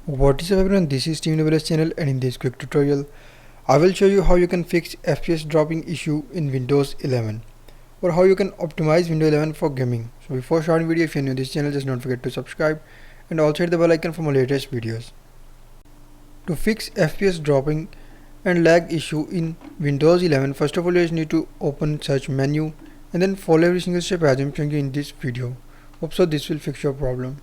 What is up everyone, this is Steven channel, and in this quick tutorial I will show you how you can fix FPS dropping issue in Windows 11 or how you can optimize Windows 11 for gaming. So before starting video, if you are new to this channel, just don't forget to subscribe and also hit the bell icon for more latest videos. To fix FPS dropping and lag issue in Windows 11, first of all you just need to open search menu and then follow every single step as I'm showing you in this video. Hope so this will fix your problem.